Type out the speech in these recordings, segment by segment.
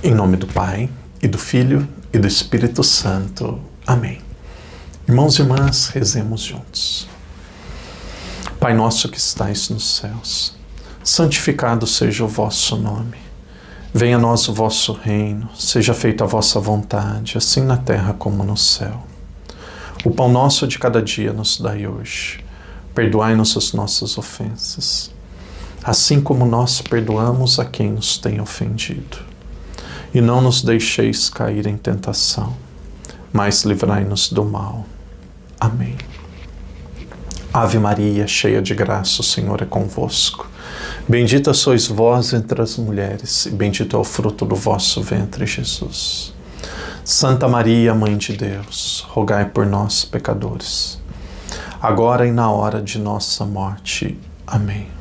Em nome do Pai, e do Filho, e do Espírito Santo. Amém. Irmãos e irmãs, rezemos juntos. Pai nosso que estais nos céus, santificado seja o vosso nome. Venha a nós o vosso reino, seja feita a vossa vontade, assim na terra como no céu. O pão nosso de cada dia nos dai hoje. Perdoai-nos as nossas ofensas, assim como nós perdoamos a quem nos tem ofendido. E não nos deixeis cair em tentação, mas livrai-nos do mal. Amém. Ave Maria, cheia de graça, o Senhor é convosco. Bendita sois vós entre as mulheres, e bendito é o fruto do vosso ventre, Jesus. Santa Maria, Mãe de Deus, rogai por nós, pecadores, agora e na hora de nossa morte. Amém.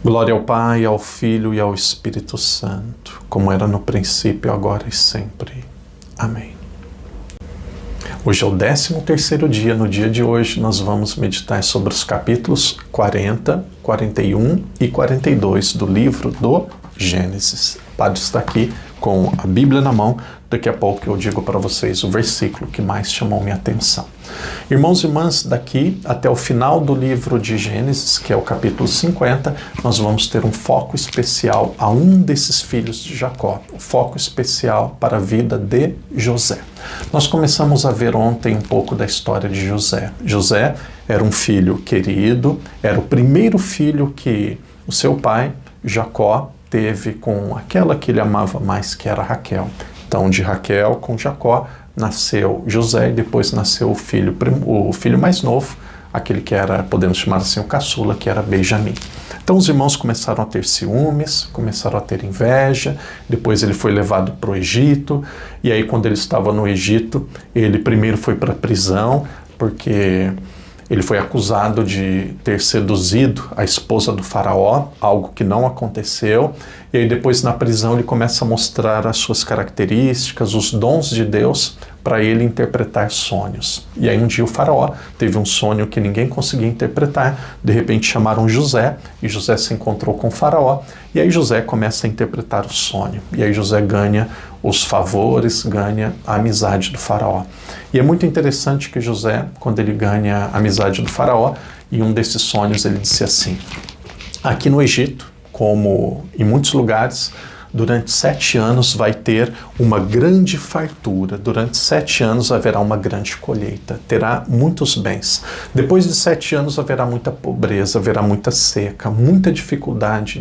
Glória ao Pai, ao Filho e ao Espírito Santo, como era no princípio, agora e sempre. Amém. Hoje é o 13º dia. No dia de hoje nós vamos meditar sobre os capítulos 40, 41 e 42 do livro do Gênesis. O Padre está aqui com a Bíblia na mão. Daqui a pouco eu digo para vocês o versículo que mais chamou minha atenção. Irmãos e irmãs, daqui até o final do livro de Gênesis, que é o capítulo 50, nós vamos ter um foco especial a um desses filhos de Jacó, um foco especial para a vida de José. Nós começamos a ver ontem um pouco da história de José. José era um filho querido, era o primeiro filho que o seu pai, Jacó, teve com aquela que ele amava mais, que era Raquel. Então, de Raquel com Jacó, nasceu José e depois nasceu o filho mais novo, aquele que era, podemos chamar assim, o caçula, que era Benjamim. Então os irmãos começaram a ter ciúmes, começaram a ter inveja, depois ele foi levado para o Egito, e aí quando ele estava no Egito, ele primeiro foi para a prisão, porque ele foi acusado de ter seduzido a esposa do faraó, algo que não aconteceu. E aí depois na prisão ele começa a mostrar as suas características, os dons de Deus para ele interpretar sonhos. E aí um dia o faraó teve um sonho que ninguém conseguia interpretar. De repente chamaram José e José se encontrou com o faraó. E aí José começa a interpretar o sonho. E aí José ganha os favores, ganha a amizade do faraó. E é muito interessante que José, quando ele ganha a amizade do faraó, em um desses sonhos ele disse assim: aqui no Egito, como em muitos lugares, durante 7 anos vai ter uma grande fartura, durante 7 anos haverá uma grande colheita, terá muitos bens. Depois de 7 anos haverá muita pobreza, haverá muita seca, muita dificuldade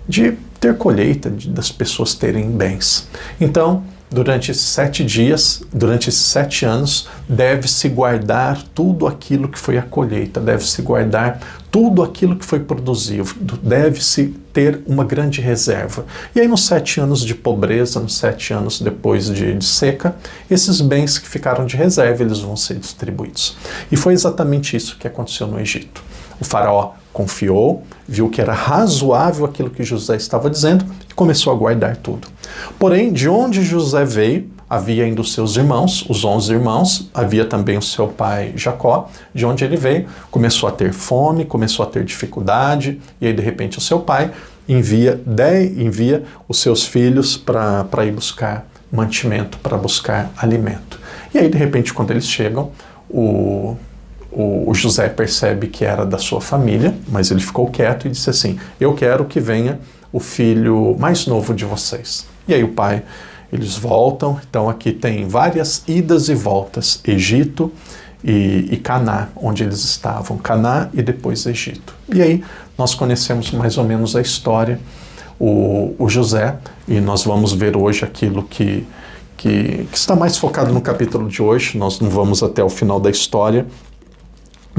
de ter colheita, das pessoas terem bens. Então, durante esses 7 dias, durante esses 7 anos, deve-se guardar tudo aquilo que foi a colheita, deve-se guardar tudo aquilo que foi produzido, deve-se ter uma grande reserva. E aí nos 7 anos de pobreza, nos 7 anos depois de seca, esses bens que ficaram de reserva, eles vão ser distribuídos. E foi exatamente isso que aconteceu no Egito. O faraó confiou, viu que era razoável aquilo que José estava dizendo e começou a guardar tudo. Porém, de onde José veio, havia ainda os seus irmãos, os 11 irmãos, havia também o seu pai Jacó. De onde ele veio, começou a ter fome, começou a ter dificuldade, e aí de repente o seu pai envia os seus filhos para ir buscar mantimento, para buscar alimento. E aí de repente quando eles chegam, o José percebe que era da sua família, mas ele ficou quieto e disse assim: eu quero que venha o filho mais novo de vocês. E aí o pai, eles voltam. Então aqui tem várias idas e voltas, Egito e Caná, onde eles estavam, Caná e depois Egito. E aí nós conhecemos mais ou menos a história, o José, e nós vamos ver hoje aquilo que está mais focado no capítulo de hoje. Nós não vamos até o final da história.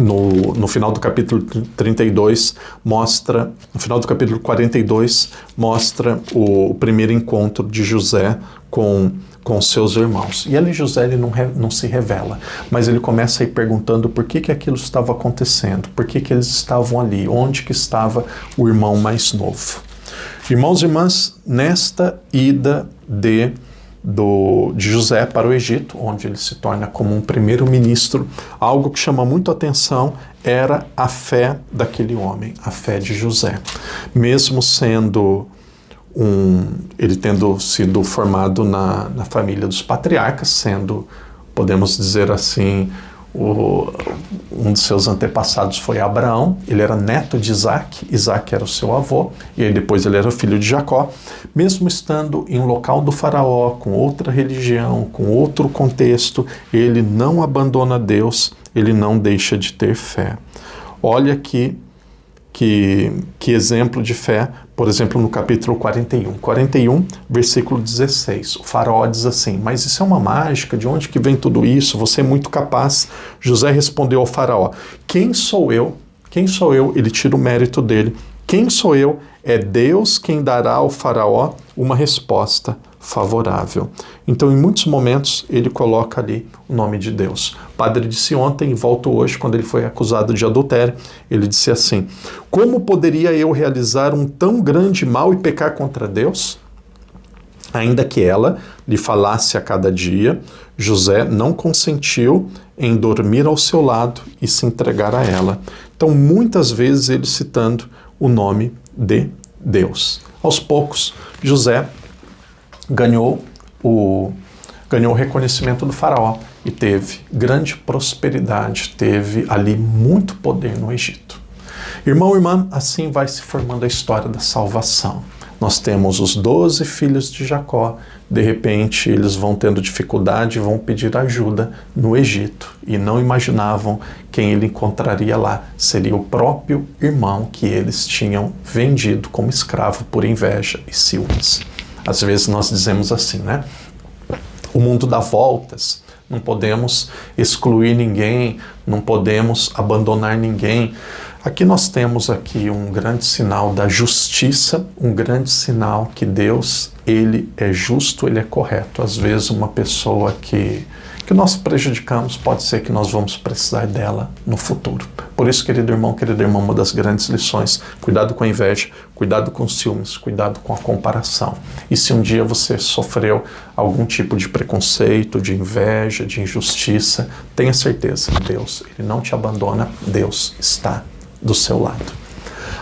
No final do capítulo 32 mostra, no final do capítulo 42 mostra o primeiro encontro de José com seus irmãos. E ali José ele não se revela, mas ele começa a ir perguntando por que aquilo estava acontecendo, por que eles estavam ali, onde que estava o irmão mais novo. Irmãos e irmãs, nesta ida de José para o Egito, onde ele se torna como um primeiro-ministro, algo que chama muito a atenção era a fé daquele homem, a fé de José. Mesmo sendo ele tendo sido formado na família dos patriarcas, sendo, podemos dizer assim, um dos seus antepassados foi Abraão. Ele era neto de Isaac, Isaac era o seu avô, e aí depois ele era filho de Jacó. Mesmo estando em um local do faraó, com outra religião, com outro contexto, ele não abandona Deus, ele não deixa de ter fé. Olha que exemplo de fé, por exemplo, no capítulo 41, versículo 16. O faraó diz assim: mas isso é uma mágica, de onde que vem tudo isso? Você é muito capaz. José respondeu ao faraó: quem sou eu? Quem sou eu? Ele tira o mérito dele. Quem sou eu? É Deus quem dará ao faraó uma resposta favorável. Então, em muitos momentos, ele coloca ali o nome de Deus. O padre disse ontem, e volto hoje, quando ele foi acusado de adultério, ele disse assim: como poderia eu realizar um tão grande mal e pecar contra Deus? Ainda que ela lhe falasse a cada dia, José não consentiu em dormir ao seu lado e se entregar a ela. Então, muitas vezes, ele citando o nome de Deus. Aos poucos, José ganhou o reconhecimento do faraó e teve grande prosperidade, teve ali muito poder no Egito. Irmão, irmã, assim vai se formando a história da salvação. Nós temos os 12 filhos de Jacó, de repente eles vão tendo dificuldade, vão pedir ajuda no Egito e não imaginavam quem ele encontraria lá. Seria o próprio irmão que eles tinham vendido como escravo por inveja e ciúmes. Às vezes nós dizemos assim, né? O mundo dá voltas, não podemos excluir ninguém, não podemos abandonar ninguém. Aqui nós temos aqui um grande sinal da justiça, um grande sinal que Deus, ele é justo, ele é correto. Às vezes uma pessoa que nós prejudicamos, pode ser que nós vamos precisar dela no futuro. Por isso, querido irmão, querida irmã, uma das grandes lições: cuidado com a inveja, cuidado com os ciúmes, cuidado com a comparação. E se um dia você sofreu algum tipo de preconceito, de inveja, de injustiça, tenha certeza que Deus, ele não te abandona, Deus está do seu lado.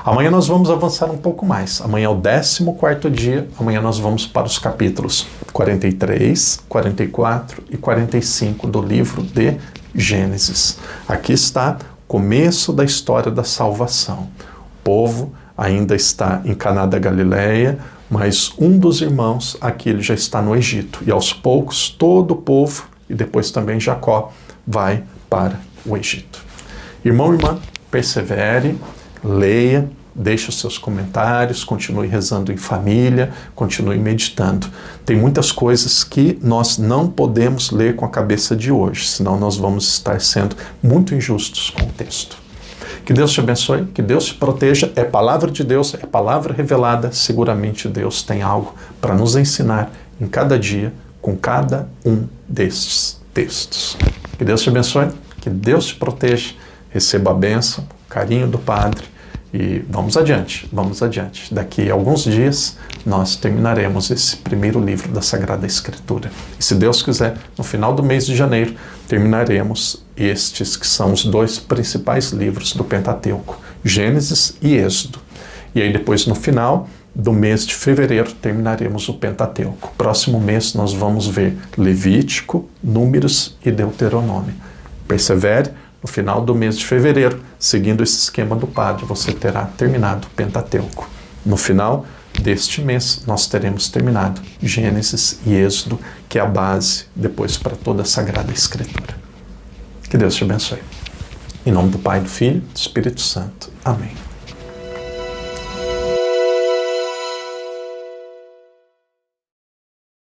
Amanhã nós vamos avançar um pouco mais. Amanhã é o 14º dia. Amanhã nós vamos para os capítulos 43, 44 e 45 do livro de Gênesis. Aqui está o começo da história da salvação. O povo ainda está em Caná da Galileia, mas um dos irmãos aqui ele já está no Egito. E aos poucos todo o povo, e depois também Jacó, vai para o Egito. Irmão e irmã, persevere, leia, deixe os seus comentários, continue rezando em família, continue meditando. Tem muitas coisas que nós não podemos ler com a cabeça de hoje, senão nós vamos estar sendo muito injustos com o texto. Que Deus te abençoe, que Deus te proteja. É palavra de Deus, é palavra revelada. Seguramente Deus tem algo para nos ensinar em cada dia, com cada um destes textos. Que Deus te abençoe, que Deus te proteja. Receba a bênção, o carinho do Padre e vamos adiante, vamos adiante. Daqui a alguns dias nós terminaremos esse primeiro livro da Sagrada Escritura. E se Deus quiser, no final do mês de janeiro, terminaremos estes que são os 2 principais livros do Pentateuco, Gênesis e Êxodo. E aí depois, no final do mês de fevereiro, terminaremos o Pentateuco. Próximo mês nós vamos ver Levítico, Números e Deuteronômio. Persevere. No final do mês de fevereiro, seguindo esse esquema do Padre, você terá terminado o Pentateuco. No final deste mês, nós teremos terminado Gênesis e Êxodo, que é a base depois para toda a Sagrada Escritura. Que Deus te abençoe. Em nome do Pai, do Filho e do Espírito Santo. Amém.